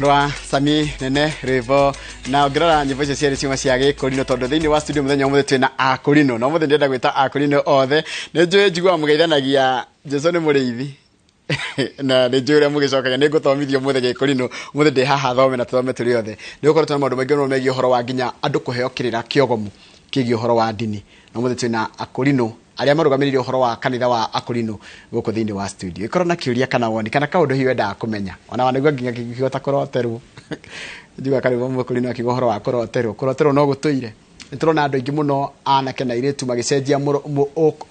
Rwa Sami nene Revo na ongerera nyimbo icio ciarĩ ciuma cia Gĩkũrinũ tondu thĩinĩ wa studio mũthenya ũmũthĩ twĩna Akũrinũ no mũthĩ ndĩrenda gwĩta Akũrinũ othe nĩ njũĩ njiguaga mũgeithanagia Jesũ nĩ mũrĩithi na nĩ njũĩ ũrĩa mũgĩcokagia nĩ ngũthomithio mũthĩ Gĩkũrinũ mũthĩ ndĩ haha thome na tũthome tũrĩ othe nĩ gũkorwo twĩna maũndũ maingĩ mũno megiĩ ũhoro wa nginya andũ kũheo kĩrĩra kĩogomu kĩgiĩ ũhoro wa ndini na mũthĩ twĩna Akũrinũ arĩa marũgamĩrĩire ũhoro wa kanitha wa Akũrinũ gũkũ thĩinĩ wa studio ikorwo na kĩũria kana woni kana kaũndũ hiyo wendaga kũmenya ona wanigua nginya kĩhota kũroterwo njuga kanitha wa Akũrinũ akiuga ũhoro wa kũroterwo no gũtũire nĩtũrona andũ aingĩ mũno anake na airĩtu magĩcenjia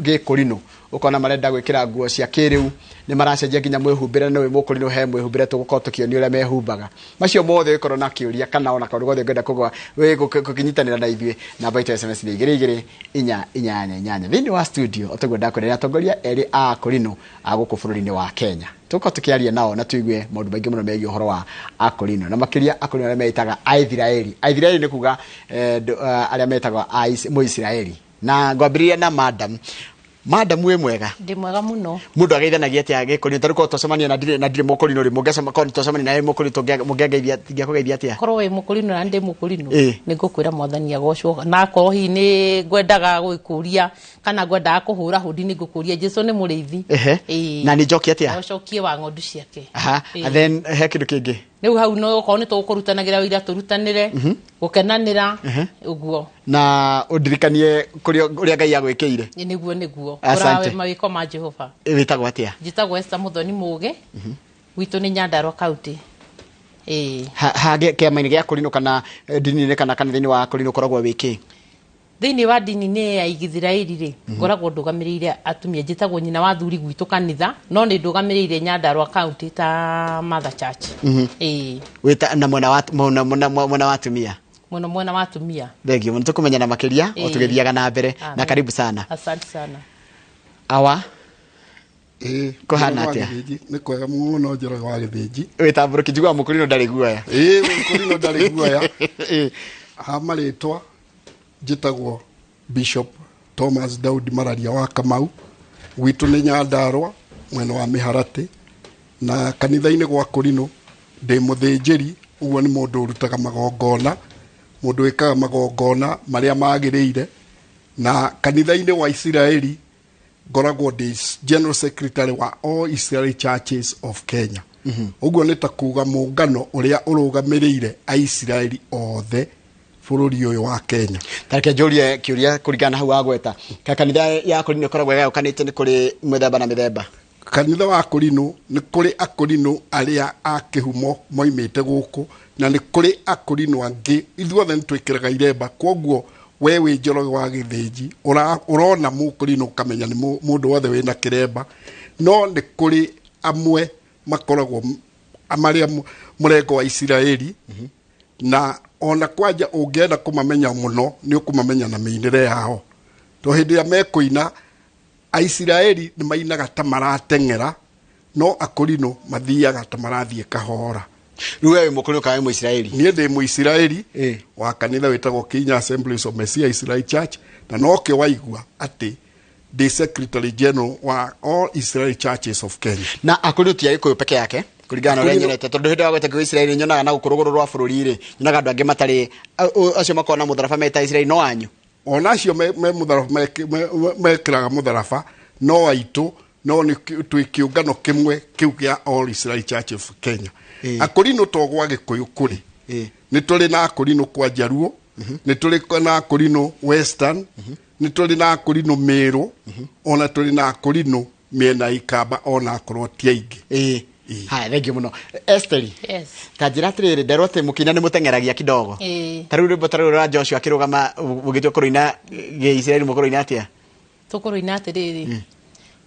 Gĩkũrinũ ukona marenda gwĩkĩra nguo cia kĩrĩu nĩ maracenjia nginya mwĩhumbĩre no Mũkũrinũ he mwĩhumbĩre tũgũkorwo tũkĩonio ũrĩa mehumbaga macio mothe gĩkorwo na kĩũria kana ona kaũndũ gothe ngenda kũgwa gũkĩnyitanĩra na ithuĩ namba itũ SMS nĩ 22488 thĩinĩ wa studio ũtagwo ndakwĩra atongoria erĩ a Akũrinũ a gũkũ bũrũri-inĩ wa Kenya tũkorwo tũkĩaria nao na tũigue maũndũ maingĩ mũno megiĩ ũhoro wa Akũrinũ na makĩria Akũrinũ arĩa meitaga Aithiraeli nĩ kuga arĩa metagwo Mũisiraeli na ngwambĩrĩria na Madam we mwega ndi mwega muno mundu ageithanagia atia Gĩkũrinũ tariko twacemania na ndire Mũkũrinũ ri mungecema kon twacemania naye Mũkũrinũ mungegeithia tingĩakũgeithia atia korwo we Mũkũrinũ na ndi Mũkũrinũ nĩ ngũkwĩra mwathani agocwo na korwo hi nĩ ngwendaga gwĩkũria kana ngwendaga kũhũra hũndi nĩ ngũkũria Jesũ nĩ mũrĩithi na nĩ njoki atia acokie wa ng'ondu ciake and then he kĩndũ kĩngĩ rĩu hau no korwo nĩ tũkũrutanagĩra wĩra tũrutanĩre gũkenanĩra ũguo na ũndirikanie ũrĩa Ngai agwĩkĩire nĩguo ũrawe mawĩko ma Jehova wĩtagwo atia njĩtagwo Esther Muthoni Mũgĩ gwitũ nĩ Nyandarua County hage kĩama-inĩ gĩa Akũrinũ kana ndini-inĩ kana kanitha-inĩ wa Akũrinũ ũkoragwo wĩkĩ thĩinĩ wa ndini-inĩ ya Gĩthiraĩri rĩ ngoragwo ndũgamĩrĩire atumia njĩtagwo nyina wa thuri gwitũ kanitha no nĩ ndũgamĩrĩire Nyandarua County ta Mother Church wĩta na mwena wa atumia mwena wa atumia thengio mũno tũkũmenya na makĩria o tũgĩthiaga na mbere na karibu sana asante sana awa kũhana atia nĩ kwega mũno njoroge wa Gĩthĩnji wĩtambũrũki njiguaga Mũkũrinũ ndarĩ guoya Mũkũrinũ ndarĩ guoya marĩtwa njĩtagwo Bishop Thomas Daudi Mararia wa Kamau gwitũ nĩ Nyandarua mwena wa Mĩharatĩ na kanitha-inĩ gwa Akũrinũ ndĩ mũthĩnjĩri ũguo nĩ mũndũ ũrutaga magongona mũndũ wĩkaga magongona marĩa magĩrĩire na kanitha-inĩ wa Isiraeli ngoragwo ndĩ General Secretary wa All Israeli Churches of Kenya ũguo nĩ ta kuga mũngano ũrĩa ũrũgamĩrĩire Aisiraeli othe bũrũri ũyũ wa Kenya tareke njũrie kĩũria kũringana hau wagweta kanitha ya Akũrinũ ĩkoragwo ĩgayanĩte nĩ kũrĩ mĩthemba na mĩthemba kanitha wa Akũrinũ nĩ kũrĩ Akũrinũ arĩa a kĩhumo moimĩte gũkũ na nĩ kũrĩ Akũrinũ angĩ ithuothe nĩ twĩkĩraga iremba kwoguo we wĩ Njoroge wa Gĩthĩnji ũrona Mũkũrinũ ũkamenya nĩ mũndũ wothe wĩna kĩremba no nĩ kũrĩ amwe makoragwo marĩa mũrengo wa Isiraeli na ona kwanja ũngĩenda kũmamenya mũno nĩ ũkũmamenya na mĩinĩre yao to hĩndĩ ĩrĩa mekũina Aisiraeli nĩ mainaga ta marateng'era no Akũrinũ mathiaga ta marathiĩ kahora rĩu we Mũkũrinũ kana Mũisiraeli niĩ ndĩ Mũisiraeli wa kanitha wĩtagwo Kenya Assemblies of Messiah Israel Church na no kĩ waigua atĩ ndĩ Secretary General wa All Israel Churches of Kenya na Akũrinũ ti Agĩkũyũ peke yake kuringana na nyonete tondũ hĩndĩ ya gwĩtĩkĩra Isiraeli nyonaga na gũkũrũgũrũ rwa bũrũri rĩ nyonaga andũ angĩ matarĩ acio makona mũtharaba meta Isiraeli no anyu ona acio me mũtharaba mekĩraga mũtharaba no aitũ no nĩ twĩ kĩũngano kĩmwe kĩu gĩa All Israel Church of Kenya Akũrinũ to gwa Gĩkũyũ kũrĩ nĩ tũrĩ na Akũrinũ kwa Jaruo nĩ tũrĩ na Akũrinũ Western nĩ tũrĩ na Akũrinũ Mĩrũ ona tũrĩ na Akũrinũ mĩena Ikamba ona akorwo ti aingĩ haya thengio mũno Esteri ta njĩra atĩrĩrĩ nderwo atĩ mũkina nĩ mũteng'eragia kidogo ta rĩu rwĩmbo ta rũrũ rwa Joshua akĩrũgama gũgĩtua kũrũina Gĩisiraeli mũkũrũina atĩa tũkũrũina atĩrĩrĩ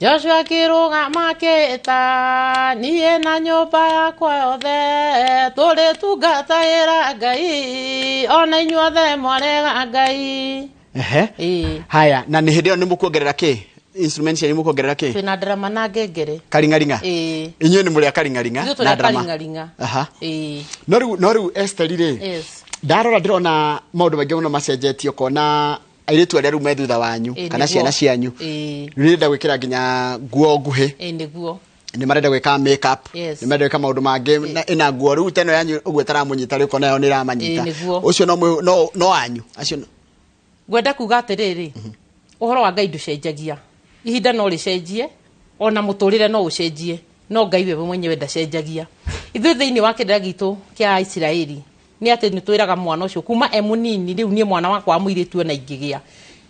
Joshua akĩrũgama akĩĩta niĩ na nyũmba yakwa yothe tũrĩtungatagĩra Ngai ona inyuothe mwarega Ngai haya na nĩ hĩndĩ ĩyo nĩ mũkuongerera kĩ instruments ya mũkuongerera kĩ twĩna ndarama na ngengere karingaringa inyuĩ nĩ mũrĩ akaringaringa na ndarama no rĩu Esteri rĩ ndarora ndĩrona maũndũ maingĩ mũno macenjetio kona airĩtu arĩa rĩu me thutha wanyu kana ciana cianyu nĩrenda gwĩkĩra nginya nguo nguhĩ nĩguo ni marenda gwika make up Yes. ni marenda gwika maundu mangi ina nguo riu teno yanyu ugwe taramunyita riko nayo ni ramanyita ucio no anyu acio gwenda kuga atiriri uhoro wa Ngai nducenjagia ihinda no ricenjie ona muturire no ucenjie no Ngai we mwenyewe ndacenjagia ithuĩ thĩinĩ wa kĩrĩra gitũ kĩa Isiraeli ni ati ni twiraga mwana ucio kuma munini riu nie mwana wakwa mũirĩtu ona ingĩgĩa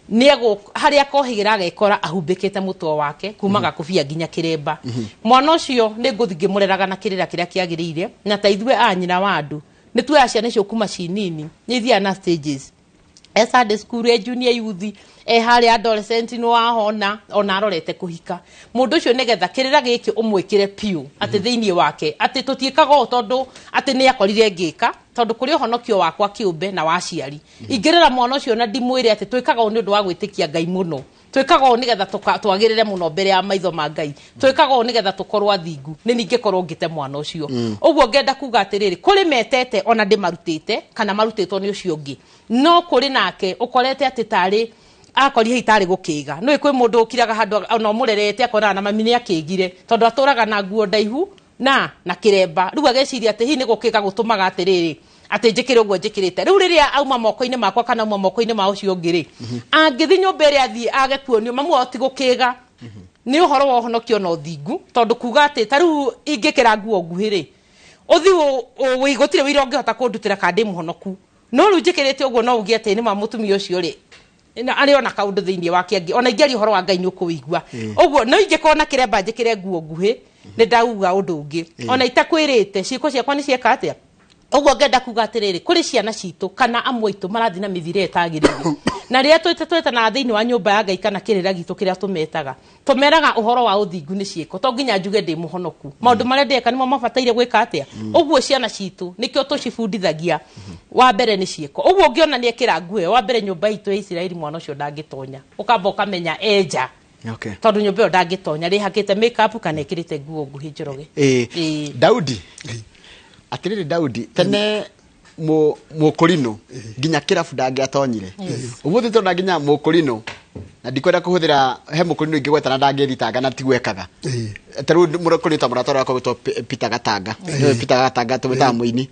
nego haria kohigira agekora ahumbĩkĩte mũtwe wake kumaga kũbia nginya kĩremba mwana ucio nĩ ngũthingi mureraga na kĩrĩra kĩrĩa kĩagĩrĩire na ta ithuĩ anyina wa andu nĩ tuoya ciana icio kuma cinini nĩ ithia na stages Sunday school junior youth hari adolescent no ahona ona arorete kuhika mundu ucio negetha kirira giki umwikire piu ati thiini wake ati tutiikaga tondu ati ni akorire ngika tondu kuri honokio wakwa kiumbe na waciari ingirira mwana ucio na ndimwire ati twikaga ni undu wa gwitikia Ngai muno twikaga nigetha twagirire muno mbere ya maitho ma Ngai twikaga nigetha tukorwa thingu ni ninge korwo ngite mwana ucio uguo ngenda kuga atiriri kuri metete ona ndimarutite kana marutitwo ni ucio ngi no kuri nake ukorete ati tari akorire itari gukiga no ikwe mundu ukiraga handu ona murerete akona na mami ni akigire tondu aturaga na nguo ndaihu na kiremba riu ageciria ati hi ni gukiga gutumaga atiriri ati njikire uguo njikirite riu riria auma moko-ini makwa kana auma moko-ini ma ucio ngiri angithi nyumba ria athii agekuonio mamu oti gukiga ni uhoro wa honokio no thingu tondu kuga ati tariu ingikira nguo nguhiri uthi wigutire wira ungihota kundutira kandi muhonoku no riu njikirite uguo no ugie ati ni mamutumia ucio ri ari ona kaundu thiini wake angi ona ingiari uhoro wa Ngai ni ukuigua uguo no ingikona kiremba njikire nguo nguhi ni ndauga undu ungi ona itakwirite ciiko ciakwa ni cieka atia uguo ngenda kuga atiriri kuri ciana citu kana amwe itu marathi na mithire etagirire na ria twita na thiini wa nyumba ya Ngai kana kirira gitu kiria tumetaga tumeraga uhoro wa uthingu ni ciiko to nginya njuge ndi muhonoku maundu maria ndeka nimo mabataire gwika atia uguo ciana citu nikio tucibundithagia wa mbere ni ciiko uguo ngiona ni ekira nguo wa mbere nyumba itu ya Isiraeli mwana ucio ndangitonya ukamba ukamenya enja okay tondu nyumba ndangitonya ri hakite make up kana ekirite nguo nguhi njoroge Daudi atiriri Daudi tene mukurino nginya kirabu ndangiatonyire umuthi tonda nginya mukurino na ndikwenda kuhuthira he mukurino ingigwetana ndangiritaga na tigwekaga taru mukurino muratora wako gwitwo Peter Gatanga Peter Gatanga tumeta muini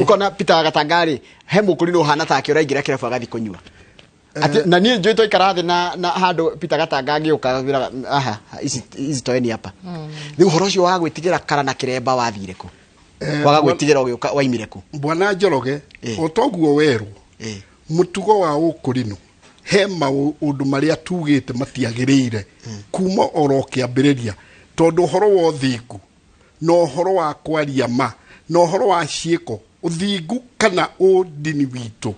ukona Peter Gatanga ri he mukurino hana ta akira ingira kirabu agathi kunyua ati na nie njoi to ikarathi na handu Peter Gatanga agiuka wira aha ici toeni hapa ni uhoro cio wa gwitigira kara na kiremba wathire ku waga gwitigira ugiuka waimire ku Bwana Njoroge otoguo weru mutugo wa ukurino he maundu maria tugite matiagirire kuma oro kiambiriria tondu horo wa uthingu no horo wa kwaria ma no horo wa ciiko uthingu kana udini witu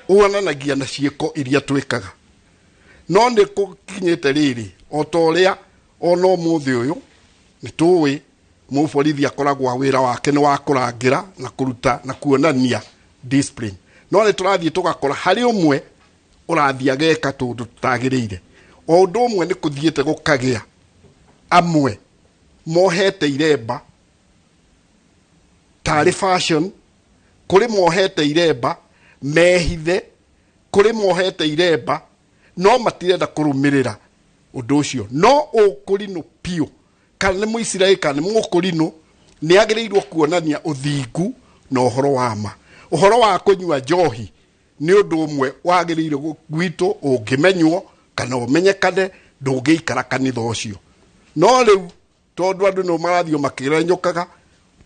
uananagia na ciiko iria twikaga no ni kukinyete riri otoria ono muthi uyu ni tuwi muborithi akoragwa wira wake ni wa kurangira na kuruta na kuonania discipline no ni turathie tugakora hari umwe urathia ageka tundu tutagirire o undu umwe ni kuthiete gukagia amwe mohete iremba tari fashion kuri mohete iremba mehithe kuri mohete iremba no matirenda kurumirira undu ucio no ukurino pio kana ni Muisiraeli kana ni mukurino ni agirirwo kuonania uthingu na uhoro wa ma uhoro wa kunyua njohi ni undu umwe wagirirwo gwitu ungimenywo kana umenyekane ndungiikara kanitha ucio no riu tondu andu no marathio makirenyukaga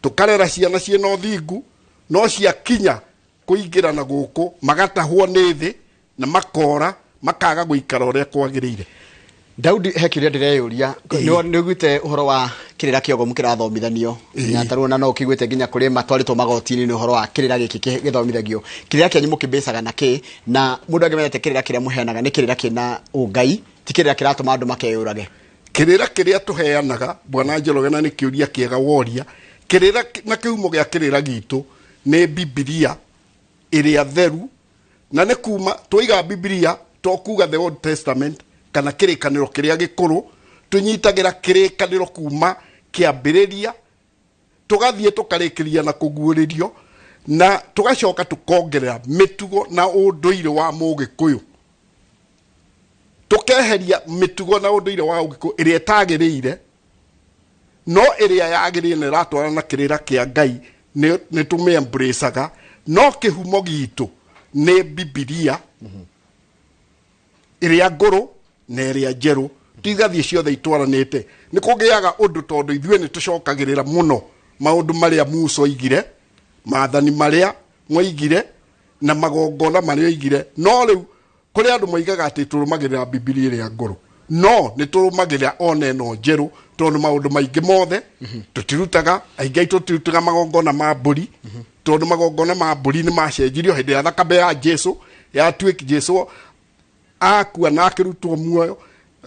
tukarera ciana ciena uthingu no ciakinya kuingira na guku magatahwo ni thi na makora makaga guikara uria kwagirire Daudi hekiria ndireyuria ni gwite uhoro wa kirira kiogo mukirathomithanio na taruna no kigwite nginya kuri matwaritwo magotini ni uhoro wa kirira giki githomithagio kirira kyanyu mukibesaga na ki na mundu angimenyete kirira kiria muheanaga ni kirira kina ungai ti kirira kiratuma andu makeyurage kirira kiria tuheanaga Bwana Njoroge na ni kiuria kiega woria kirira na kiumo gia kirira gitu ni Biblia iria theru na ne kuma twiga Biblia to kuga the Old Testament kana kirikaniro kiria gikuru tunyitagira kirikaniro kuma kiambiriria tugathie tukarikiria na kuguuririo na tugacoka tukongerera mitugo na unduire wa mugikuyu tukeheria mitugo na unduire wa ugikuyu iria etagirire no ĩrĩa yagĩrĩire nĩ ratwarana na kĩrĩra kĩa Ngai nĩ tũmĩembracaga no kĩhumo gitũ nĩ Bibilia ĩrĩa ngũrũ na ĩrĩa njerũ tigathiĩ ciothe itwaranĩte nĩ kũgĩaga ũndũ tondũ ithuĩ nĩ tũcokagĩrĩra mũno maũndũ marĩa Musa oigire maathani marĩa moigire na magongona marĩa oigire no rĩu kũrĩ andũ moigaga atĩ tũrũmagĩrĩra Bibilia ĩrĩa ngũrũ no nĩ tũrũmagĩrĩra ona ĩno njerũ tondũ maũndũ maingĩ mothe tũtirutaga aingĩ aitũ tũtirutaga magongona ma mbũri tondũ magongona ma mbũri nĩ macenjirio hĩndĩ ya thakame ya Jesu yatuĩka Jesu akua na akĩrutwo muoyo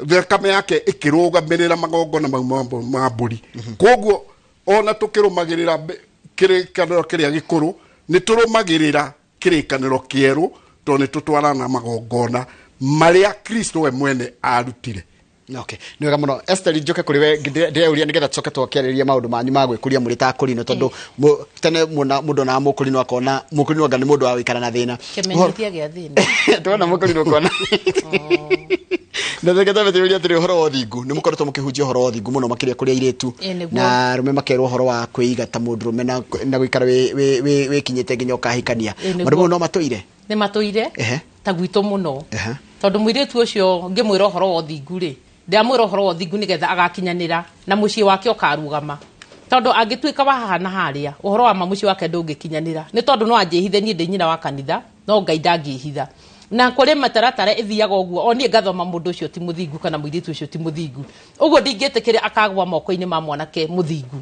thakame yake ĩkĩrũgamĩrĩra magongona ma mbũri koguo ona tũkĩrũmagĩrĩra kĩrĩkanĩro kĩrĩa gĩkũrũ nĩ tũrũmagĩrĩra kĩrĩkanĩro kĩerũ tondũ nĩ tũtwarana magongona marĩa Kristo we mwene arutire. Okay. Nĩ wega mũno. Esther njoke kũrĩ we ndĩreuria nĩgetha tũcoke twakĩarĩria maũndũ manyu ma gwĩkũria mũrĩ ta akũrinũ tondũ tene mũndũ na mũkũrinũ akona mũkũrinũ anga nĩ mũndũ wa wĩkara na thĩna. Kĩmenyithia gĩa thĩna. Tuona mũkũrinũ kona. Na thĩkata betĩrĩria atĩrĩ ũhoro wa ũthingu nĩ mũkoretwo mũkĩhunjia ũhoro wa ũthingu mũno makĩria kũrĩ airĩtu na rũme makerwo ũhoro wa kwĩiga ta mũndũ rũme na gũikara wĩkinyĩte nginya ũkahikania. Maũndũ mau no matũire? Nĩ matũire ta gwitũ mũno tondũ mũirĩtu ũcio ngĩmwĩra ũhoro wa ũthingu rĩ ndamwĩra ũhoro wa ũthingu nĩgetha agakinyanĩra na mũciĩ wake ũkarugama tondũ angĩtuĩka wa haha na harĩa ũhoro wa mũciĩ wake ndũngĩkinyanĩra nĩ tondũ no anjĩhithe niĩ ndĩ nyina wa kanitha no Ngai ndangĩhitha na kũrĩ mataratara ĩthiaga ũguo o niĩ ngathoma mũndũ ũcio ti mũthingu kana mũirĩtu ũcio ti mũthingu ũguo ndingĩtĩkĩra akagwa moko-inĩ ma mwanake mũthingu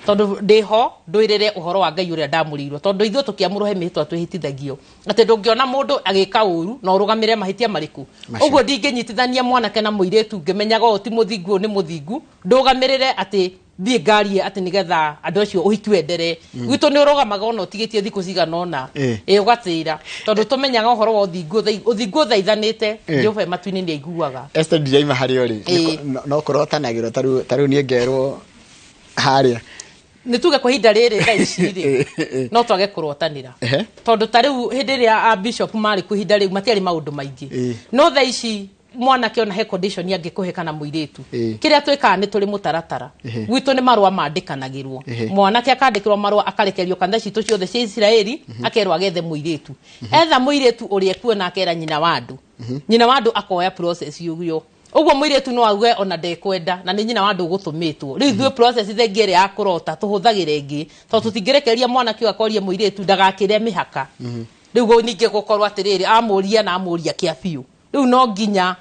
tondũ ndĩho ndwĩrĩre ũhoro wa Ngai ũrĩa ndamũrĩirwo tondũ ithuĩ tũkĩamũrwo he mĩhĩtwa twĩhĩtithagio atĩ ndũngĩona mũndũ agĩka ũru na ũrũgamĩrĩre mahĩtia marĩkũ ũguo ndingĩnyitithania mwanake na mũirĩtu ngĩmenyaga o ti mũthingu nĩ mũthingu ndũgamĩrĩre atĩ thiĩ ngarie atĩ nĩgetha andũ acio ũhiki wendere gwitũ nĩ ũrũgamaga ona ũtigĩtie thikũ cigana ũna ũgatĩra tondũ tũmenyaga ũhoro wa ũthingu thaithanĩte Jehova matu-inĩ nĩ aiguaga. Esther ndiraima harĩa ũrĩ no kũrotanagĩrwo tarĩu niĩ ngerwo harĩa nĩ tuge kwa ihinda rĩrĩ thaa ici rĩ no twage kũrotanĩra tondũ tarĩu hĩndĩ ĩrĩa bishop marĩ kwa ihinda rĩu matiarĩ maũndũ maingĩ no thaa ici mwanake ona he condition angĩkũhe kana mũirĩtu kĩrĩa twĩkaga nĩ tũrĩ mũtaratara gwitũ nĩ marũa mandĩkanagĩrwo mwanake akandĩkĩrwo marũa akarekerio kanitha citũ ciothe cia Isiraeli akerwo agethe mũirĩtu etha mũirĩtu ũrĩa ekuona akera nyina wa andũ akoya process ũguo ũguo mũirĩtu no auge ona ndekwenda na nĩ nyina wa andũ gũtũmĩtwo rĩu ithuĩ process thengi ĩrĩa ya kũrota tũhũthagĩra ĩngĩ tondũ tũtingĩrekereria mwanake akorie mũirĩtu ndagakĩre mĩhaka rĩu ningĩ gũkorwo atĩrĩrĩ amũria na amũria kĩa biũ rĩu no nginya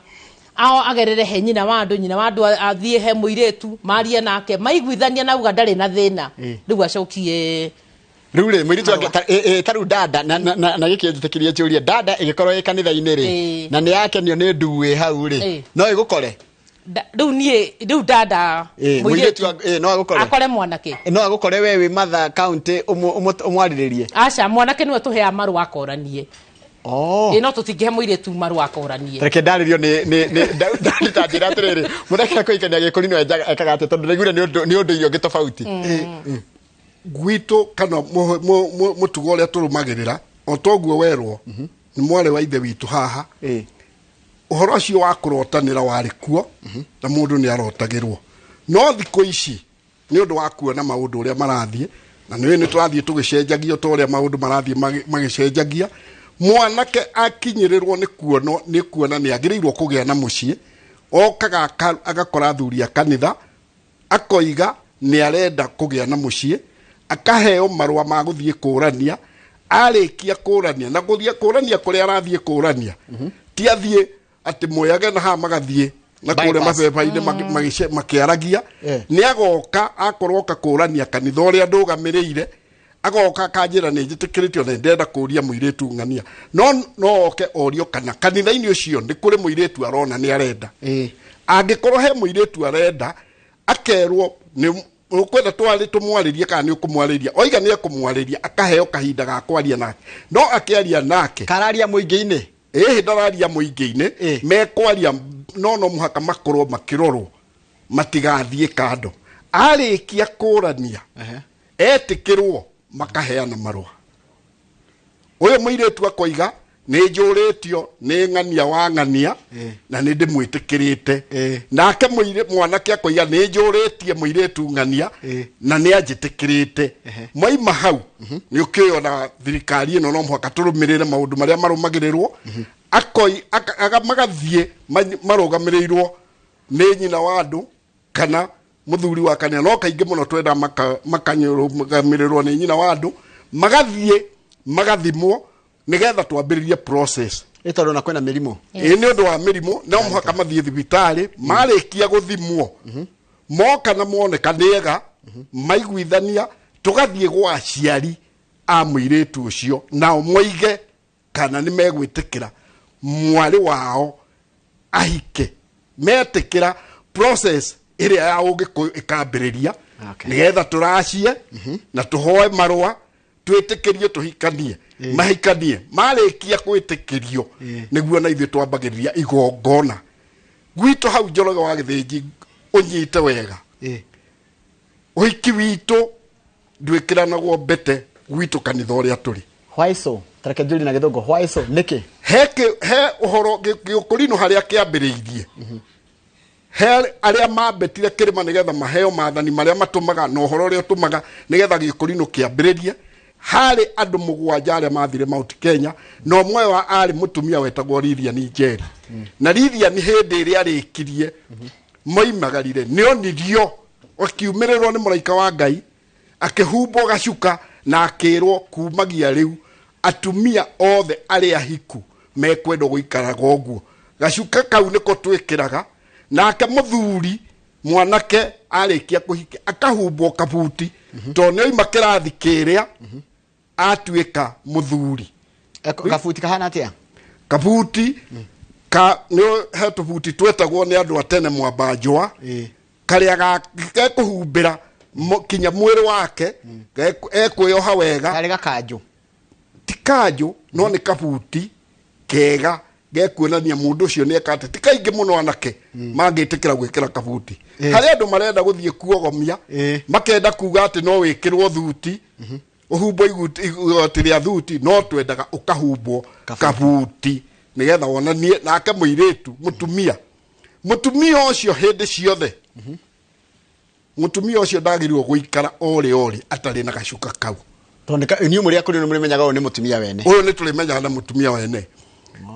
agerere he nyina wa andũ athiĩ he mũirĩtu marie nake maiguithania na uga ndarĩ na thĩna rĩu acokie rĩu rĩ mũirĩtu tarĩu dada na gĩkĩ njĩtĩkĩrie njũria dada ĩgĩkorwo ĩ kanitha-inĩ rĩ na nĩ yakenio nĩ nduĩ hau rĩ no ĩgũkore rĩu dada mũirĩtu no agũkore akore mwanake no agũkore we wĩ Matha County ũmwarĩrĩrie aca mwanake nĩwe tũheaga marũa akoranie no tũtingĩhe mũirĩtu marũa akoranie reke ndarĩrio nĩ ndanjĩra atĩrĩrĩ mũthekera kũikania gĩkũrinũ ekaga atĩ tondũ nĩguo nĩ ũndũ irio gĩtofauti gwitũ kana mũtugo ũrĩa tũrũmagĩrĩra o toguo werwo nĩ mwarĩ wa ithe witũ haha ũhoro ũcio wa kũrotanĩra warĩ kuo na mũndũ nĩ arotagĩrwo no thikũ ici nĩ ũndũ wa kuona maũndũ ũrĩa marathiĩ na nĩ tũrathiĩ tũgĩcenjagia ta ũrĩa maũndũ marathiĩ magĩcenjagia mwanake akinyĩrĩrwo nĩ kuona nĩ agĩrĩirwo kũgĩa na mũciĩ okaga agakora athuri a kanitha akoiga nĩ arenda kũgĩa na mũciĩ akaheo marũa ma gũthiĩ kũrania arĩkia kũrania na gũthiĩ kũrania kũrĩa arathiĩ kũrania ti athiĩ atĩ moyage na ha magathiĩ na kũrĩa mabeba-inĩ makĩaragia nĩ agoka akorwo ka kũrania kanitha ũrĩa ndũgamĩrĩire agoka akanjĩra nĩ njĩtĩkĩrĩtio na ndenda kũria mũirĩtu ng'ania no oke orio kana kanitha-inĩ ũcio nĩ kũrĩ mũirĩtu arona nĩ arenda angĩkorwo he mũirĩtu arenda akerwo nĩ ũkwenda tũmwarĩrie kana nĩ ũkũmwarĩria oiga nĩ ekũmwarĩria akaheo kahinda ga kwaria nake no akĩaria nake kararia mũingĩ-inĩ ndararia mũingĩ-inĩ mekwaria no mũhaka makorwo makĩrorwo matigathiĩ kando arĩkia kũrania etĩkĩrwo makaheana marũa ũyũ mũirĩtu akoiga nä njå rä tio nä ng'ania wa ng'ania na nä ndä mwä tä kä rä te nake mwanake akoiga nä njå rä tie må irä tu ng'ania na nä anjä tä kä rä te mwaima hau nä å kä ona thirikari ä no no mũhaka tå rå mä rä re maå ndå marä a marå magä rä rwo magathiä marå gamä rä irwo nä nyina wa andå kana må thuri wa kanea no kaingä må no twenda makanyå gamä rä rwo nä nyina wa andå magathiä magathimwo nigetha twambĩrĩrie process ĩtondũ na kwĩna mĩrimũ nĩ ũndũ wa mĩrimũ no mũhaka mathiĩ thibitarĩ marĩkia gũthimwo moka na moneka nĩega maiguithania tũgathiĩ gwa aciari a mũirĩtu ũcio nao moige kana nĩ megwĩtĩkĩra mwarĩ wao ahike metĩkĩra process ĩrĩa ya ũgĩkũyũ ĩkambĩrĩria nĩgetha tũracie na tũhoe marũa twĩtĩkĩrio tũhikanie mahikanie marĩkia gwĩtĩkĩrio nĩguo na ithuĩ twambagĩrĩria igongona gwitũ hau Njoroge wa Gĩthĩnji ũnyite wega ũhiki witũ ndwĩkĩranagwo mbete gwitũ kanitha ũrĩa tũrĩ why so tareke njũri na Gĩthũngũ why so nĩkĩ he ũhoro Gĩkũrinũ harĩa kĩambĩrĩirie he arĩa mambetire kĩrĩma nĩgetha maheo maathani marĩa matũmaga na ũhoro ũrĩa ũtũmaga nĩgetha Gĩkũrinũ kĩambĩrĩrie harĩ andũ mũgwanja arĩa mathire Mount Kenya no ũmwe wa arĩ mũtumia wetagwo Lilian Njeri na Lilian hĩndĩ ĩrĩa arĩkirie moimagarire nĩonirio akiumĩrĩrwo nĩ mũraika wa Ngai akĩhumbwo gacuka na akĩrwo kumagia rĩu atumia othe arĩa hiku mekwenda gũikaraga ũguo gacuka kau nĩko twĩkĩraga nake mũthuri mwanake arĩkia kũhikia akahumbwo kabuti to nĩoima kĩrathi kĩrĩa atuĩka mũthuri kabuti kahana atĩa kabuti ka nĩ he tũbuti twetagwo nĩ andũ a tene Mwamba-Njũa karĩa gekũhumbĩra kinya mwĩrĩ wake ekwĩoha wega karĩ gakanjũ ti kanjũ no nĩ kabuti kega gekuonania mũndũ ũcio nĩ ekate ti kaingĩ mũno anake mangĩtĩkĩra gwĩkĩra kabuti harĩ andũ marenda gũthiĩ kuogomia makenda kuga atĩ no wĩkĩrwo thuti ũhumbwo igoti rĩa thuti no twendaga ũkahumbwo kabuti nĩgetha wonanie nake mũirĩtu mũtumia ũcio hĩndĩ ciothe mũtumia ũcio ndagĩrĩirwo gũikara orĩ atarĩ na gacuka kau tondũ inyuĩ mũrĩ Akũrinũ mũrĩmenyaga ũyũ nĩ mũtumia wene ũyũ nĩ tũrĩmenyaga na mũtumia wene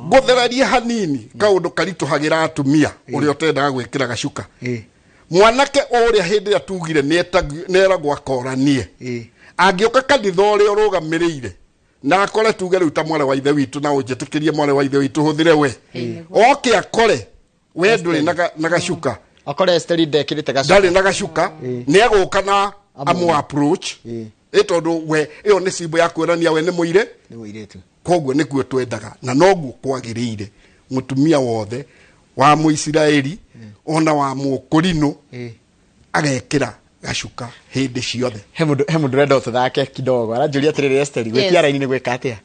ngũthererie hanini kaũndũ karitũhagĩra atumia ũrĩa ũtendaga gwĩkĩra gacuka mwanake ũrĩa hĩndĩ ĩrĩa tugire nĩeragwo akoranie angĩũka kanitha ũrĩa ũrũgamĩrĩire na akore tuge rĩu ta mwarĩ wa ithe witũ na ũnjĩtĩkĩrie mwarĩ wa ithe witũ hũthĩre we oke akore we ndũrĩ na gacuka akore Esteri ndekĩrĩte gacuka ndarĩ na gacuka nĩegũka na amũ approach tondũ we ĩyo nĩ cimbo ya kuonania we nĩ mũirĩtu koguo nĩguo twendaga na noguo kwagĩrĩire mũtumia wothe wa Mũisiraeli ona wa Mũkũrinũ agekĩra gacuka hĩndĩ ciothe he mũndũ renda ũtũthake kidogo aranjũria atĩrĩrĩ Esteri gwĩtia raini nĩ gwĩka atĩa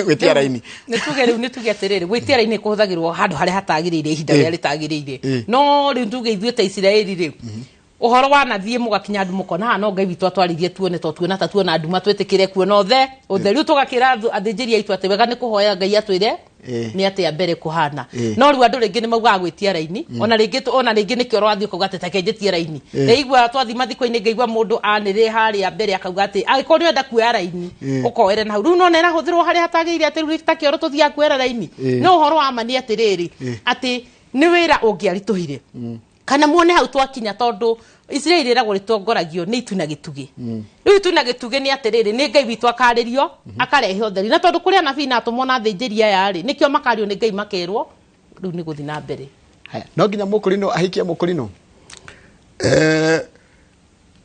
gwĩtia raini nĩ tuge atĩrĩrĩ gwĩtia raini kũhũthagĩrwo handũ harĩa hatagĩrĩire ihinda rĩrĩa rĩtagĩrĩire no rĩu tuge ithuĩ ta Isiraeli rĩu ũhoro wanathiĩ mũgakinya andũ mũkona haha no Ngai witũ atwarithie tuone to tuona ta tuona nduma twĩtĩkĩre kuona ũtheri tũgakĩra athĩnjĩri aitũ atĩ wega nĩ kũhoya Ngai atwĩre nĩ atĩa mbere kũhana no rĩu andũ rĩngĩ nĩ maugaga gwĩtia raini ona rĩngĩ nĩkĩo rwathiĩ ũkauga atĩ take njĩtie raini ndaigua twathi mathiko-inĩ ngaigua mũndũ anĩrĩ harĩa mbere akauga atĩ angĩkorwo nĩ wenda kuoya raini ũkoere na hau rĩu nona ĩrahũthĩrwo harĩa hatagĩrĩire atĩ rĩu ta kĩoro tũthiaga kuoera raini no ũhoro wa ma nĩ atĩrĩrĩ atĩ nĩ wĩra ũngĩaritũhire kana muone hau twakinya tondũ Isiraeli rĩragwo rĩtongoragio nĩ itu na gĩtugĩ rĩu itu na gĩtugĩ nĩ atĩrĩrĩ nĩ Ngai witũ akarĩrio akarehe ũtheri na tondũ kũrĩa anabii na atũmwo na athĩnjĩri aya rĩ nĩkĩo makario nĩ Ngai makerwo rĩu nĩ gũthiĩ na mbere no nginya Mũkũrinũ ahikie Mũkũrinũ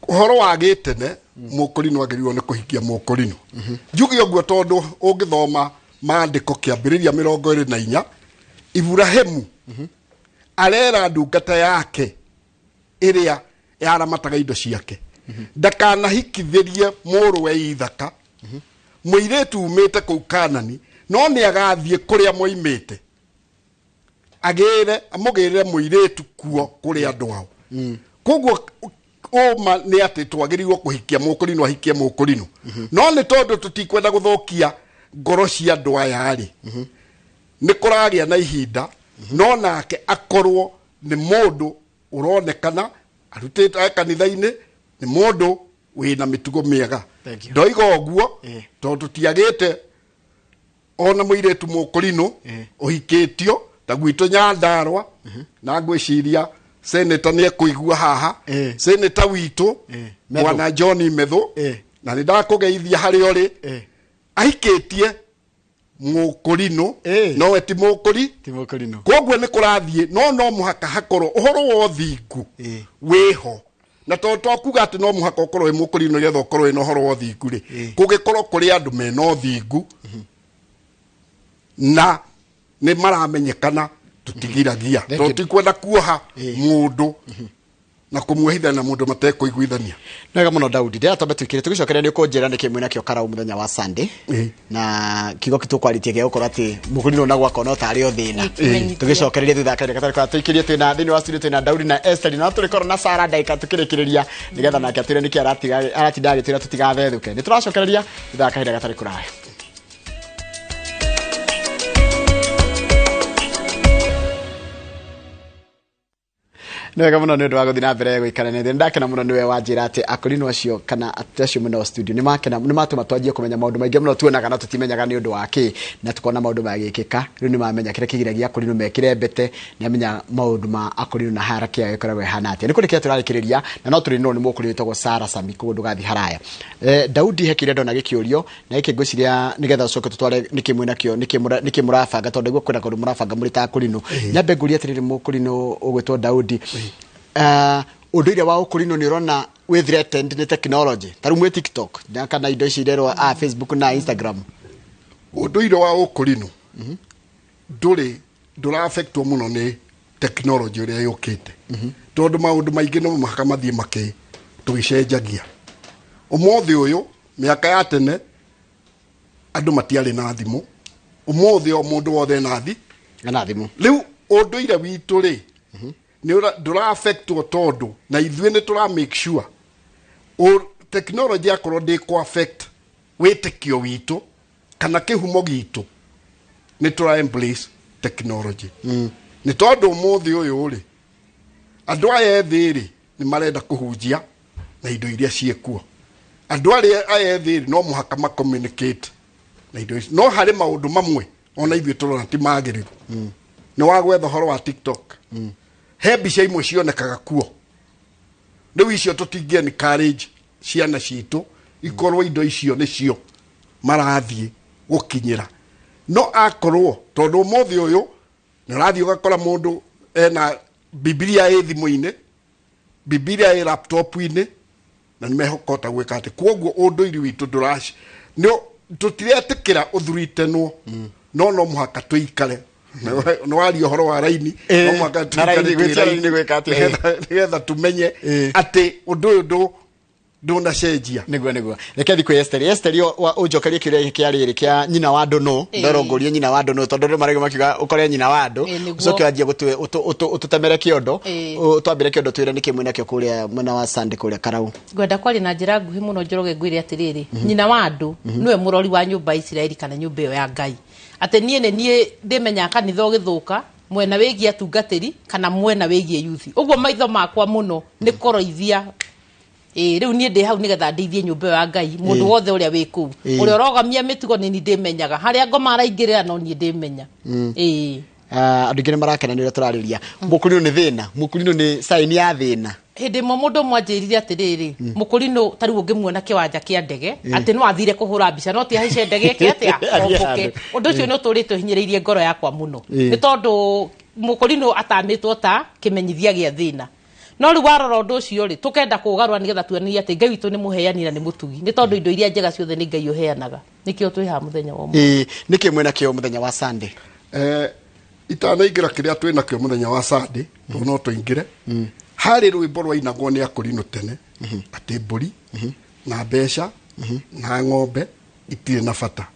ũhoro wa gĩtene Mũkũrinũ agĩrĩirwo nĩ kũhikia Mũkũrinũ njuge ũguo tondũ ũngĩthoma maandĩko kĩambĩrĩria 24 Iburahĩmu arera ndungata yake ĩrĩa yaramataga indo ciake ndakanahikithĩrie mũrũwe ithaka mũirĩtu umĩte kũu Kanani no nĩ agathiĩ kũrĩa moimĩte amũgĩrĩre mũirĩtu kuo kũrĩ andũ ao koguo ũma nĩ atĩ twagĩrĩirwo kũhikia Mũkũrinũ ahikie Mũkũrinũ no nĩ tondũ tũtikwenda gũthũkia ngoro cia andũ aya rĩ nĩ kũragĩa na ihinda no nake akorwo nĩ mũndũ ũronekana arutĩte kanitha-inĩ nĩ mũndũ wĩna mĩtugo mĩega ndoiga ũguo tondũ tũtiagĩte ona mũirĩtu mũkũrinũ ũhikĩtio ta gwitũ Nyandarua na ngwĩciria seneta nĩ ekũigua haha seneta witũ Bwana John Methu na nĩ ndakũgeithia harĩ ũrĩ ahikĩtie mũkũrinũ no we ti mũkũrinũ koguo nĩ kũrathiĩ no mũhaka hakorwo ũhoro wa ũthingu wĩho na tondũ kuga atĩ no mũhaka ũkorwo wĩ mũkũrinũ getha ũkorwo wĩna ũhoro wa ũthingu rĩ kũngĩkorwo kũrĩ andũ mena ũthingu na nĩ maramenyekana tutigiragia tondũ tikwenda kuoha mũndũ na kũmuohithania na mũndũ matekũiguithania nega mũno Daudi ndĩra twambe twĩkire tũgĩcokeria nĩ ũkũnjĩra nĩ kĩmwe nakĩo Karau mũthenya wa Sunday na kiugo gĩtũkwarĩtie gĩa gũkorwo atĩ mũkũrinũ na gwaka no tarĩ o thĩna tũgĩcokereria thutha kare gatarĩ kwa tũikirie twĩna thĩinĩ wa studio twĩna Daudi na Esther na tũrĩkorwo na Sara ndaika tũkĩrĩkĩrĩria nĩgetha nake atwĩre nĩkĩ aratinda agĩtwĩra tũtigathethũke nĩ tũracokereria thutha kahinda gatarĩ kũraya nega muno nĩ ũndũ wa gũthiĩ na mbere gũikarania thĩ ndakena mũno nĩwe wanjĩra atĩ akũrinũ acio kana acio mũno studio nĩ matũma twanjie kũmenya maũndũ maingĩ mũno tuonaga na tũtimenyaga nĩ ũndũ wake na tukona maũndũ magĩkĩka rĩu nĩ mamenya kĩrĩa kĩgiragia akũrinũ mekĩre mbete nĩ amenya maũndũ ma akũrinũ na haraka yao ĩkoragwo ĩhana atĩa nĩ kũrĩ kĩrĩa tũrarĩkĩrĩria na no tũrĩ no nĩ mũkũrinũ wĩtagwo Sara Sami koguo ndũgathiĩ haraya Daudi he kĩrĩa ndona gĩkĩũrio na gĩkĩ ngwĩciria nĩgetha ũcoke tũtware nĩ kĩmwe nakĩo nĩ mũrabanga tondũ nĩguo kwĩna kaũndũ mũrabanga mũrĩ ta akũrinũ nyambe ngũria atĩrĩrĩ mũkũrinũ ũgwĩtwo Daudi ũndũ ĩrĩa wa ũkũrinũ nĩ ũrona with threatened nĩ technology ta rĩu mwĩ TikTok na kana indo ici irerwo Facebook na Instagram ũndũ ĩrĩa wa ũkũrinũ ndũra affectwo mũno nĩ technology ĩrĩa yũkĩte tondũ maũndũ maingĩ no mũhaka mathiĩ tũgĩcenjagia ũmũthĩ ũyũ mĩaka ya tene andũ matiarĩ na thimũ ũmũthĩ o mũndũ wothe na thimũ rĩu ũndũire witũ rĩ ndũra affectwo tondũ na ithuĩ nĩ tũra make sure technology yakorwo ndĩkũ affect wĩtĩkio witũ kana kĩhumo gitũ nĩ tũra embrace technology nĩ tondũ ũmũthĩ ũyũ rĩ andũ aya ethĩ rĩ nĩ marenda kũhunjia na indo iria ciĩkuo andũ aya ethĩ rĩ no mũhaka ma communicate na indo ici no harĩ maũndũ mamwe ona ithuĩ tũrona ti magĩrĩru nĩ wa gwetha ũhoro wa TikTok he mbica imwe cionekaga kuo rĩu icio tũtingĩ encourage ciana citũ ikorwo indo icio nĩcio marathiĩ gũkinyĩra no akorwo tondũ ũmũthĩ ũyũ nĩ ũrathiĩ ũgakora mũndũ ena Biblia ĩ thimũ-inĩ Biblia ĩ laptop-inĩ na nĩ mehokota gwĩka atĩ koguo ũndũire witũ tũtiretĩkĩra ũthuritenwo no mũhaka tũikare no wario ũhoro wa raini no mũhaka nĩgetha tũmenye atĩ ũndũ ũyũ ndũnacenjia nĩguo reke thiĩ kwĩ Esther ũnjokerie kĩũria kĩarĩ kĩa nyina wa Ndũnũ ndorongũrie nyina wa Ndũnũ tondũ ndĩ marego makiuga ũkore nyina wa Ndũ ũcoke wanjie ũtũtemere kĩondo twambire kĩondo twĩre nĩ kĩmwe nakĩo kũrĩa mwena wa Sunday kũrĩa Karau ngwenda kwaria na njĩra nguhĩ mũno Njoroge ngwĩre atĩrĩrĩ nyina wa Ndũ nĩwe mũrori wa nyũmba Isiraeli kana nyũmba ĩyo ya Ngai atĩ niĩ ndĩmenya kanitha ũgĩthũka mwena wĩgiĩ atungatĩri kana mwena wĩgiĩ yuthi ũguo maitho makwa mũno nĩ koroithia rĩu niĩ ndĩ hau nĩgetha ndeithie nyũmba ya Ngai mũndũ wothe ũrĩa wĩ kũu ũrĩa ũrogamia mĩtugo nĩ ndĩmenyaga harĩa ngoma araingĩrĩra no niĩ ndĩmenya andũ aingĩ nĩ marakenanĩra tũrarĩria mũkũrinũ nĩ thĩna mũkũrinũ nĩ sign ya thĩna hĩndĩ ĩmwe mũndũ mwanjĩrire atĩrĩrĩ mũkũrinũ ta rĩu ũngĩmuona kĩwanja kĩa ndege atĩ no athire kũhũra mbica no tiahaice ndege ĩke atĩa ombũke ũndũ ũcio nĩ ũtũrĩte hinyĩrĩirie ngoro yakwa mũno nĩ tondũ mũkũrinũ atamĩtwo ta kĩmenyithia gĩa thĩna no rĩu warora ũndũ ũcio rĩ tũkenda kũgarũra nĩgetha tuonanie atĩ Ngai witũ nĩ mũheani na nĩ mũtugi nĩ tondũ indo iria njega ciothe nĩ Ngai ũheanaga nĩkĩo twĩ haha mũthenya wa ũmũthĩ nĩkĩ mwena kĩo mũthenya wa Sunday itanaingĩra kĩrĩa twĩ nakĩo mũthenya wa Sunday no tũingĩre harĩ rwĩmbo rwainagwo nĩ akũrinũ tene atĩ mbũri na mbeca na ng'ombe itirĩ na bata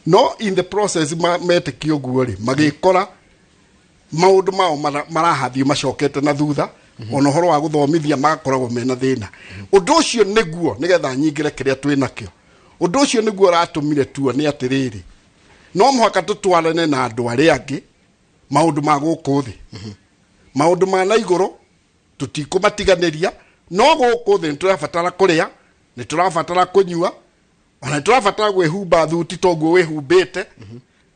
no in the process metĩkio ũguo rĩ magĩkora maũndũ mao marahathio macokete na thutha ona ũhoro wa gũthomithia magakoragwo mena thĩna ũndũ ũcio nĩguo nĩgetha nyingĩre kĩrĩa twĩ nakĩo undu ucio niguo ratumire tuone atiriri no muhaka tutwarane na andu aria angi maundu ma guku thi maundu ma na iguru tutikumatiganiria no guku thi niturabatara kuria niturabatara kunyua ona niturabatara gwihumba thuti toguo wihumbite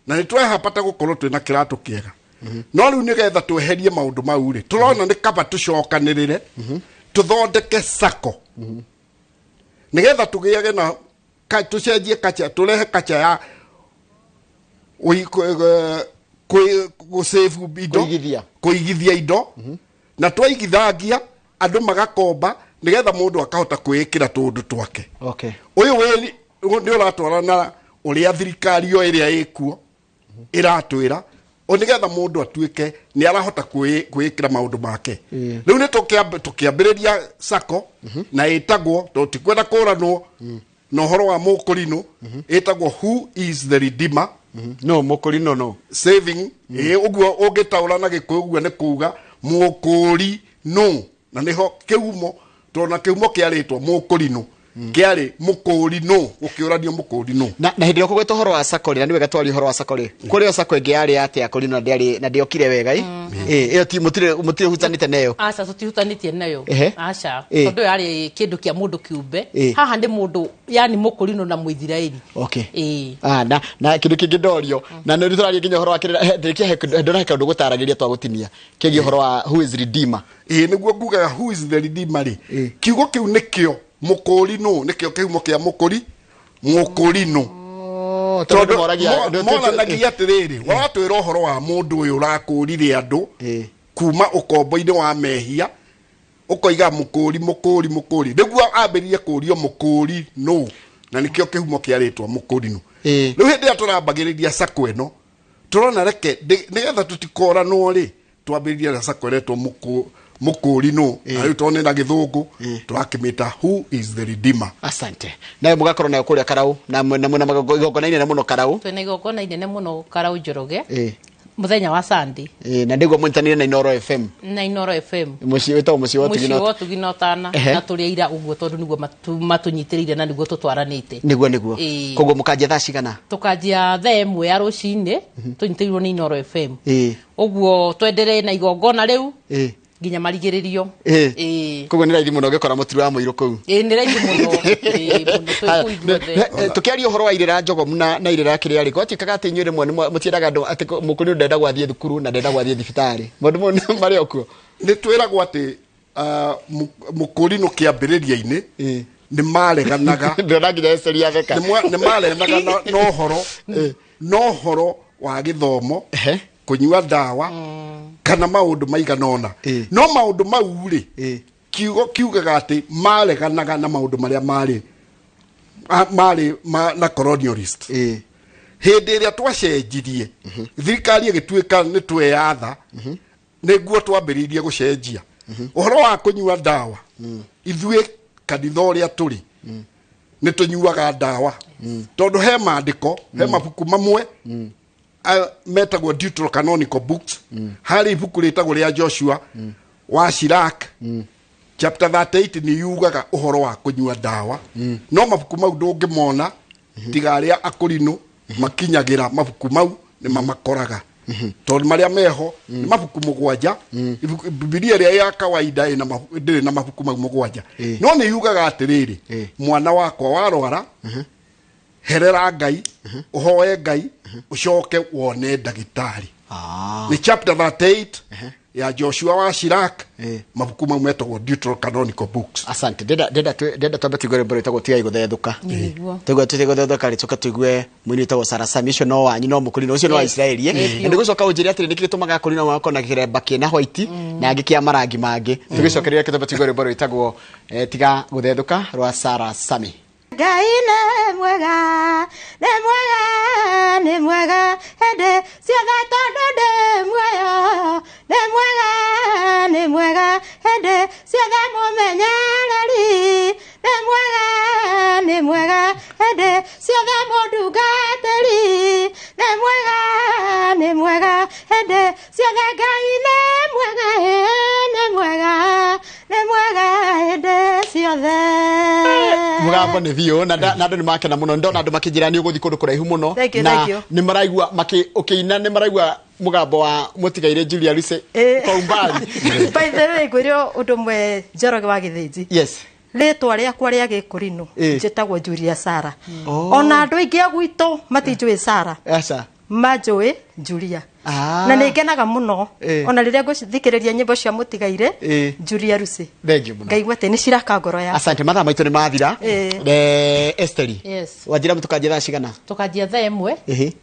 na niturabatara gukorwo twina kiratu kiega no riu nigetha tweherie maundu mau ri turona ni kaba tucokanirire tuthondeke sako nigetha tugiage na tucenjie kacha turehe kacha ya save indo kuigithia indo na twaigithagia andu magakomba nigetha mundu akahota kwikira tundu twake uyu we ni uratwarana uria thirikari yo iria ikuo iratwira nigetha mundu atuike ni arahota kwikira maundu make riu ni tukiambiriria sako na itagwo tutikwenda kuranwo no horo wa mukurino itagwo who is the redeemer no mukurino no saving uguo ungitaura na gikuyu uguo ni kuga mukuri no na niho kiumo tona kiumo kiaritwo mukurino kiari mukuri no ukiuranio mukuri no na hindi okugweta horo wa sakori na niwe gatwari horo wa sakori kuri sako enge yari ate akorino na ndiokire wega iyo ti mutire hutanite nayo aca tutihutanite nayo aca tondu yari kindu kia mundu kiumbe haha ndi mundu yani mukurino na muithiraeli na kindu kingi ndorio na ni turari nginya horo wa kirira ndikia ndona kindu gutaragiria twagutinia kingi horo wa who is redeemer niguo nguga who is the redeemer ri kiugo kiu nikio mukurino nikio kiumo kia mukurino tondu moragia nagia atiriri watwira horo wa mundu uyu urakurire andu kuma ukombo-ini wa mehia ukoiga mukuri niguo ambiririe kurio mukuri no na nikio kihumo kiaritwo mukuri no riu hindi ya turambagiriria sako eno turona reke nigetha tutikoranwo ri twambiririe na sako eretwo mukuri no ayo tone na githungu turakimita who is the redeemer. Asante nawe mugakorwo nayo kuria Karau na magogona inene muno Karau twene igogona inene muno Karau Njoroge muthenya wa Sunday na ndigwo muntanire na Inoro FM muci wetwo muci wotuginotana na turia uguo tondu niguo matunyitiriire na niguo tutwaranite niguo koguo mukanjia thaa cigana tukanjia thaa 1 ya rucini tunyitirirwo ni Inoro FM uguo twendere na igogona riu ginya marigiririo koguo ni raithi muno gikora mutiri wa muiru kou ni raithi muno tukiaria uhoro wa irira njogomu na irira kiria riko atikaga ati nyure mwe mutiendaga andu ati mukuri ndenda gwathie thukuru na ndenda gwathie thibitari mundu mundu mari okuo ni twiragwo ati mukuri no kiambiriria-ini ni mareganaga ndona nginya eseri atheka ni mareganaga no horo wa githomo kunyua dawa kana maundu maiganona no maundu mau ri kiugaga ati mareganaga na maundu maria mari na colonialist hindi iria twacenjirie thirikari igituika ni tweyatha niguo twambiririe gucenjia uhoro wa kunyua dawa ithuĩ kanitha ũrĩa tũrĩ nĩ tũnyuaga dawa tondũ he maandĩko he mabuku mamwe metagwo Deuterocanonical books harĩ ibuku rĩtagwo rĩa Joshua wa Shirak chapter 38 ni yugaga uhoro wa kunyua dawa no mabuku mau ndũngĩmona tiga arĩa akũrinũ makinyagira mabuku mau ni mamakoraga tondũ maria meho ni mabuku mũgwanja Biblia ĩrĩa ya kawaida ndĩrĩ na mabuku mau mũgwanja no nĩ yugaga atĩrĩrĩ mwana wakwa warwara herera Ngai uhoe Ngai ucoke wone ndagĩtarĩ ni chapter 38 ya Joshua wa Shirak mabuku mau metagwo Deuterocanonical books. Asante deda twambe tigore mbere tagwo iguthethuka tegwa iguthethuka ritoka tuigue mwini tagwo Sarasami icio no wanyu no mukuri no ucio no wa Israeli ndi gucoka unjiri atiri nikire tumaga kuri no wako na kiremba kina white na angi kia marangi mangi tugicokereria kitambe tigore mbere tagwo tiga guthethuka rwa Sarasami. Ngai nĩ mwega hĩndĩ ciothe tondũ ndĩ muoyo nĩ mwega hĩndĩ ciothe mũmenyereri nĩ mwega hĩndĩ ciothe mũndungatĩri nĩ mwega hĩndĩ ciothe Ngai nĩ mwega hĩndĩ ciothe mugambo ni thiu na andu ni makena muno ndona andu makijira ni uguthi kundu kuraihu muno na ni maraigua ukiina ni maraigua mugambo wa Mutigaire Julia Lucy kwa umbali. By the way gwirio undu mwe Njoroge wa Githinji. Yes. Ritwa riakwa ria Gikurino njitagwo Julia Sara. Ona andu aingi agwito matinjui Sara. Asa. Manjui Julia. Na ningenaga muno ona riria nguthikiriria nyimbo cia Mutigaire Julia Lucy. Thengi muno. Ngaigua ati ni ciraka ngoro ya. Asante mathaa maitu ni mathira. Esteri. Yes. Wajira mutukajia thaa cigana? Tukajia thaa imwe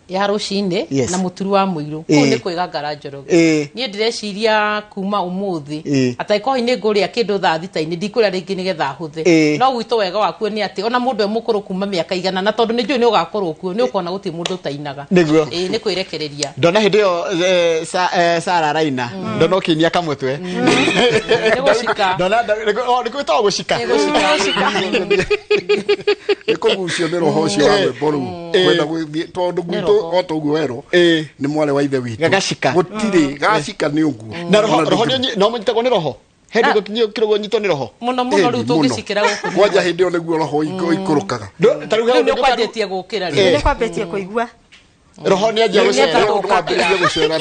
ya rucini na muturu wa muiru. Kuu ni kwigangara Njoroge. Ni ndireciria kuma umuthi. Ataiko ni nguria kindu thaa thita-ini ndikuria ringi nigetha huthe. No gwito wega waku ni ati ona mundu mukuru kuma miaka igana na tondu ni njui ni ugakorwo kuo ni ukona guti mundu tainaga. Niguo. Ni kwirekereria. Ndona hindi yo Sara Raina ndona ukinia kamutwe ndona ndikuitaga gucika ikugucio ni roho cio wa rwimbo kwenda guthie tondu gwitu otoguo wero ni mwale wa ithe witu gacika gutire gacika ni uguo na roho no munyitagwo ni roho hendi gukinyio kirogo nyito ni roho muno riu tungicikira guku kwanja hindi yo niguo roho ikurukaga riu ni kwanjetie gukira riu ni kwambetie kuigua roho ni ajia gucera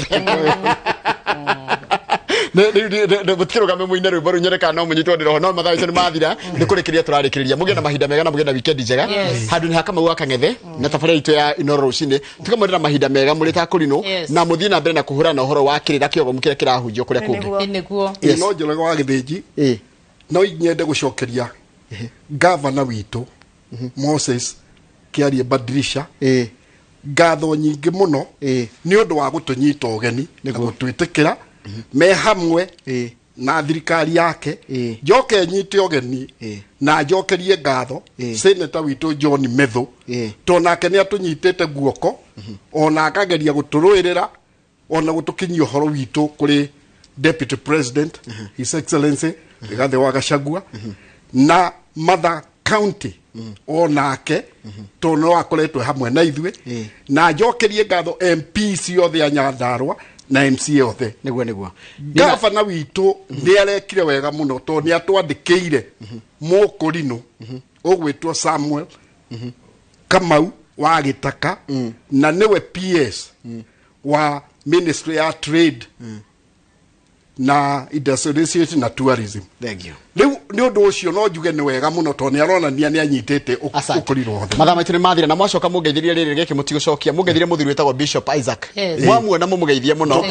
ne butikiro muine rwimbo ru nyereka no munyitwo ndiroho no mathaa icio ni mathira ni kurikiria turarikiria mugie na mahinda mega na mugie na weekend njega handu ni hakama wa Kang'ethe na tabarĩra itu ya Inoro rucini tukamwenda na mahinda mega muri ta Kurino na muthie na mbere na kuhura na uhoro wa kirira kiogo mukire kirahunjio kuria kungi niguo no Njoroge wa Githinji no inyende gucokeria governor witu Moses Kiarie Badirisha ngatho nyingi muno ni undu wa gutunyita ugeni na gutwitikira me hamwe na thirikari yake njoke nyite ugeni na njokerie ngatho senator witu John Methu tonake ni atunyitete guoko ona akageria guturuirira ona gutukinyia uhoro witu kuri deputy president his excellency Rigathi wa Gachagua na Mother County onake tono akoretwe hamwe na ithwe na njokerie ngatho MP ciothe a Nyandarua na MC othe niguo gavana witu ni arekire wega muno to ni atwandikiire Mukurino ogwitwo Samuel Kamau wa Gitaka na niwe PS wa Ministry ya Trade na Industry na Tourism. Thank you. Riu ni undu ucio no njuge ni wega muno to ni aronania ni anyitete ukuriro othe mathaa maitu ni mathira na mwacoka mungeithirie riri giki mutigocokia mungeithirie muthiri wetagwo Bishop Isaac mwamuona mumugeithie muno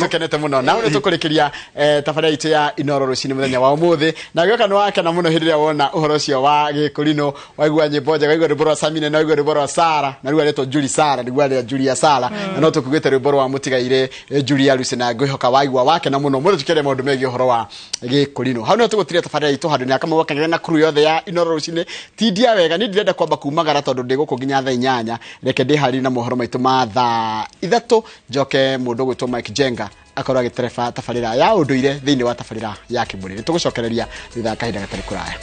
tukenete muno na uri tukurikiria tabarĩra itu ya Inoro rucini muthenya wa umuthi na gioka ni wakena muno hindi ria wona uhoro ucio wa Gikurino waigua nyimbo njega waigua rwimbo rwa Samine na waigua rwimbo rwa Sara na rwa retwo Julia Sara niguo ria Julia Sara na no tukugite rwimbo rwa Mutigaire Julia Lucy na ngwihoka waigua wakena muno muthi tukere maundu megi uhoro wa Gikurino hau no tugutiria tabarĩra itu handu ni akama wakangire na crew yothe ya Inoro rucini tindia wega ni ndirenda kwamba kumagara tondu ndiguku nginya thaa 8 reke ndi hari na mohoro maitu ma thaa 3 njoke mundu gwitwo Mike Jenga akorwo agitereba tabarĩra ya unduire thiini wa tabarĩra ya Kĩmũrĩ tugucokereria thutha kahinda gatari kuraya.